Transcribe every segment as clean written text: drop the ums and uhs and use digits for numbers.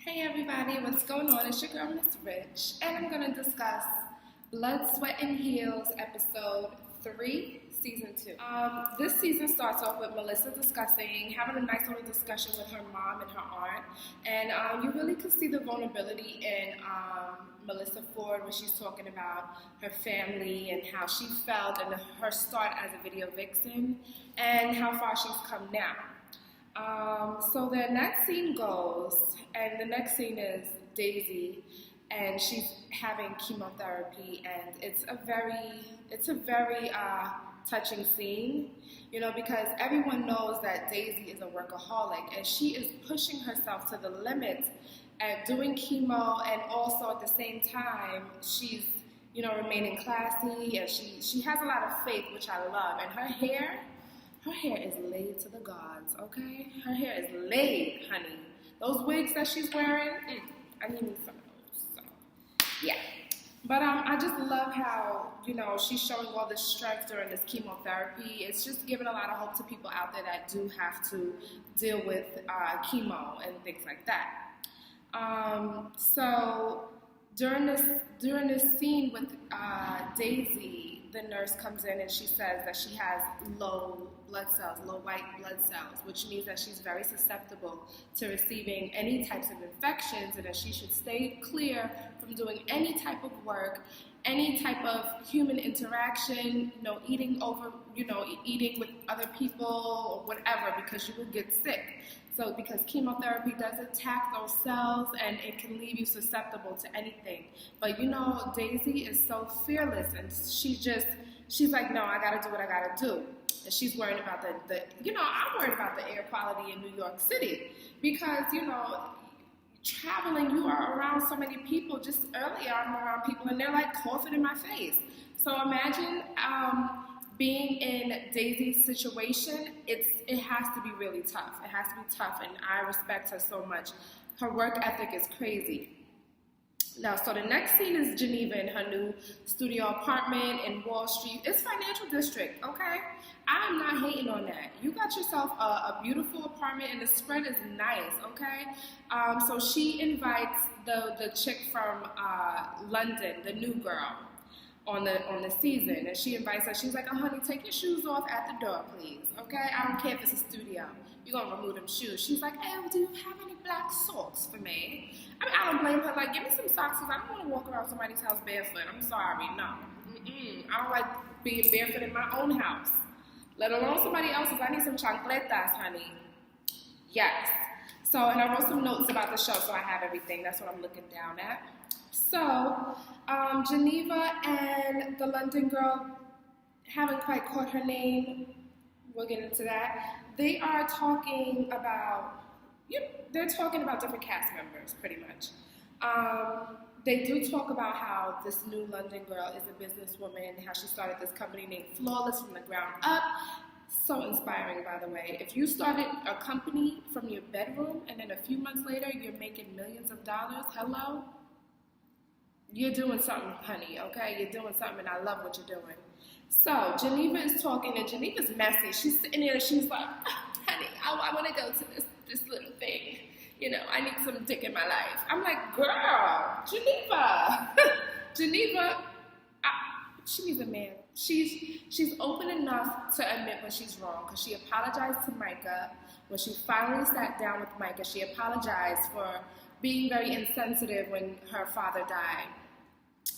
Hey everybody, what's going on? It's your girl Miss Rich, and I'm going to discuss Blood, Sweat, and Heels episode 3, season 2. This season starts off with Melissa having a nice little discussion with her mom and her aunt, and you really can see the vulnerability in Melissa Ford when she's talking about her family and how she felt and her start as a video vixen and how far she's come now. So the next scene goes, and the next scene is Daisy, and she's having chemotherapy, and it's a very touching scene, because everyone knows that Daisy is a workaholic, and she is pushing herself to the limit at doing chemo, and also at the same time, she's, remaining classy, and she has a lot of faith, which I love, and her hair is laid to the gods, okay? Her hair is laid, honey. Those wigs that she's wearing, I need some of those, so, yeah. But I just love how, she's showing all this strength during this chemotherapy. It's just giving a lot of hope to people out there that do have to deal with chemo and things like that. So during this scene with Daisy, the nurse comes in and she says that she has low white blood cells, which means that she's very susceptible to receiving any types of infections, and that she should stay clear from doing any type of work, any type of human interaction, eating with other people or whatever, because you will get sick. So because chemotherapy does attack those cells and it can leave you susceptible to anything. But Daisy is so fearless, and she's like, no, I gotta do what I gotta do. And she's worried about I'm worried about the air quality in New York City, because, traveling, you are around so many people. Just earlier, I'm around people and they're like coughing in my face. So imagine, being in Daisy's situation, it has to be really tough. It has to be tough, and I respect her so much. Her work ethic is crazy. Now, so the next scene is Geneva in her new studio apartment in Wall Street. It's financial district, okay? I'm not hating on that. You got yourself a beautiful apartment, and the spread is nice, okay? So she invites the chick from London, the new girl, on the season, and she invites her. She's like, oh, honey, take your shoes off at the door, please, okay? I don't care if it's a studio. You're going to remove them shoes. She's like, hey, do you have any black socks for me? I don't blame her. Like, give me some socks, because I don't want to walk around somebody's house barefoot. I'm sorry, no. I don't like being barefoot in my own house, let alone somebody else's. I need some chancletas, honey. Yes. So, and I wrote some notes about the show, so I have everything. That's what I'm looking down at. So, Geneva and the London girl, haven't quite caught her name. We'll get into that. They are talking about, they're talking about different cast members, pretty much. They do talk about how this new London girl is a businesswoman, how she started this company named Flawless from the ground up. So inspiring, by the way. If you started a company from your bedroom and then a few months later you're making millions of dollars, hello? You're doing something, honey, okay? You're doing something, and I love what you're doing. So Geneva is talking, and Geneva's messy. She's sitting there, and she's like, honey, I want to go to this little thing. I need some dick in my life. I'm like, girl, Geneva. Geneva, she needs a man. She's open enough to admit when she's wrong, because she apologized to Micah. When she finally sat down with Micah, she apologized for being very insensitive when her father died,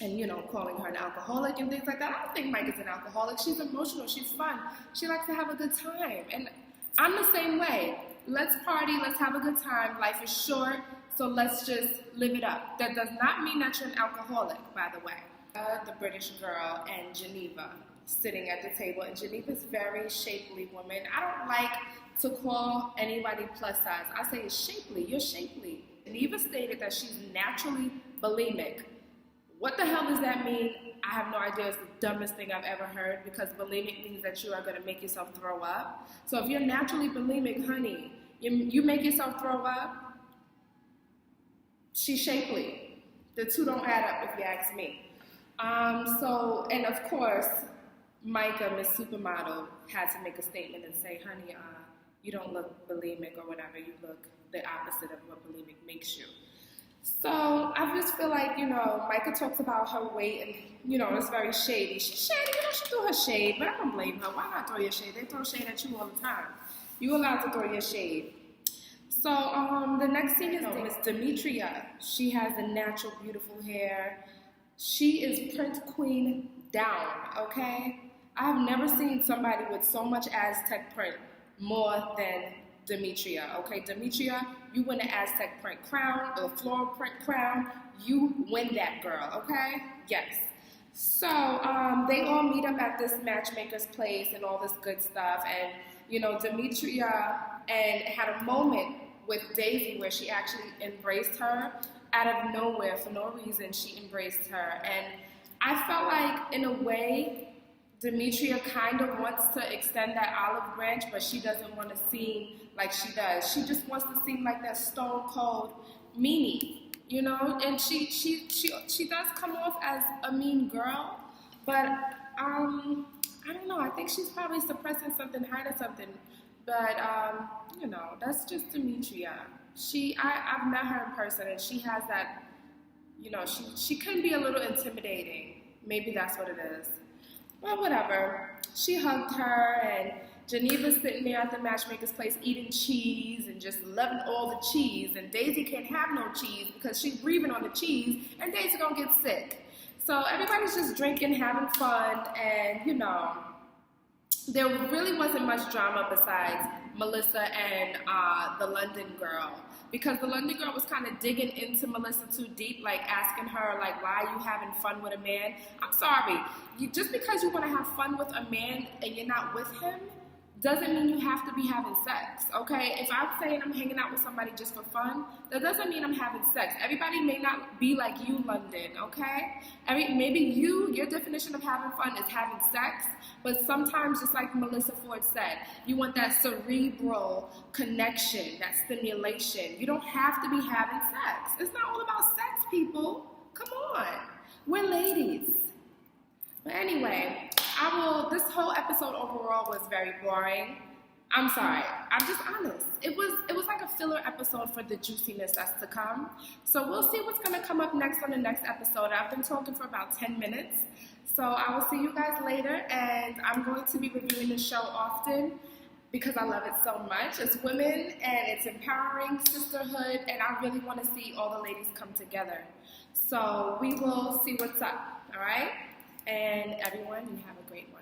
and calling her an alcoholic and things like that. I don't think Micah's an alcoholic. She's emotional. She's fun. She likes to have a good time, and I'm the same way. Let's party. Let's have a good time. Life is short, so let's just live it up. That does not mean that you're an alcoholic, by the way. The British girl and Geneva sitting at the table, and Geneva's a very shapely woman. I don't like to call anybody plus size. I say it's shapely. You're shapely. Geneva stated that she's naturally bulimic. What the hell does that mean? I have no idea. It's the dumbest thing I've ever heard, because bulimic means that you are going to make yourself throw up. So if you're naturally bulimic, honey, you make yourself throw up, she's shapely. The two don't add up, if you ask me. And of course, Micah, Miss Supermodel, had to make a statement and say, honey, you don't look bulimic or whatever. You look the opposite of what bulimic makes you. So I just feel like, Micah talks about her weight and, it's very shady. She's shady, she threw her shade, but I don't blame her. Why not throw your shade? They throw shade at you all the time. You're allowed to throw your shade. So the next scene is Miss Demetria. She has the natural, beautiful hair. She is Prince Queen down, okay? I've never seen somebody with so much Aztec print more than Demetria, okay? Demetria, you win the Aztec print crown, the floral print crown. You win that, girl, okay? Yes. So they all meet up at this matchmaker's place and all this good stuff. And, Demetria and had a moment with Daisy where she actually embraced her out of nowhere. For no reason, she embraced her. And I felt like, in a way, Demetria kind of wants to extend that olive branch, but she doesn't want to seem like she does. She just wants to seem like that stone cold meanie, and she does come off as a mean girl, but I don't know. I think she's probably suppressing something, hiding something. But that's just Demetria. I've met her in person, and she has that. She can be a little intimidating. Maybe that's what it is. Well, whatever. She hugged her, and Geneva's sitting there at the matchmaker's place eating cheese and just loving all the cheese. And Daisy can't have no cheese because she's breathing on the cheese, and Daisy gonna get sick. So everybody's just drinking, having fun, and there really wasn't much drama besides Melissa and the London girl, because the London girl was kind of digging into Melissa too deep, like asking her, like, why are you having fun with a man? I'm sorry, just because you want to have fun with a man and you're not with him doesn't mean you have to be having sex, okay? If I'm saying I'm hanging out with somebody just for fun, that doesn't mean I'm having sex. Everybody may not be like you, London, okay? Maybe your definition of having fun is having sex, but sometimes, just like Melissa Ford said, you want that cerebral connection, that stimulation. You don't have to be having sex. It's not all about sex, people. Come on. We're ladies. But anyway, this whole episode overall was very boring. I'm sorry. I'm just honest. It was like a filler episode for the juiciness that's to come. So we'll see what's going to come up next on the next episode. I've been talking for about 10 minutes. So I will see you guys later, and I'm going to be reviewing the show often because I love it so much. It's women, and it's empowering sisterhood, and I really want to see all the ladies come together. So we will see what's up, all right? And everyone, you have a great one.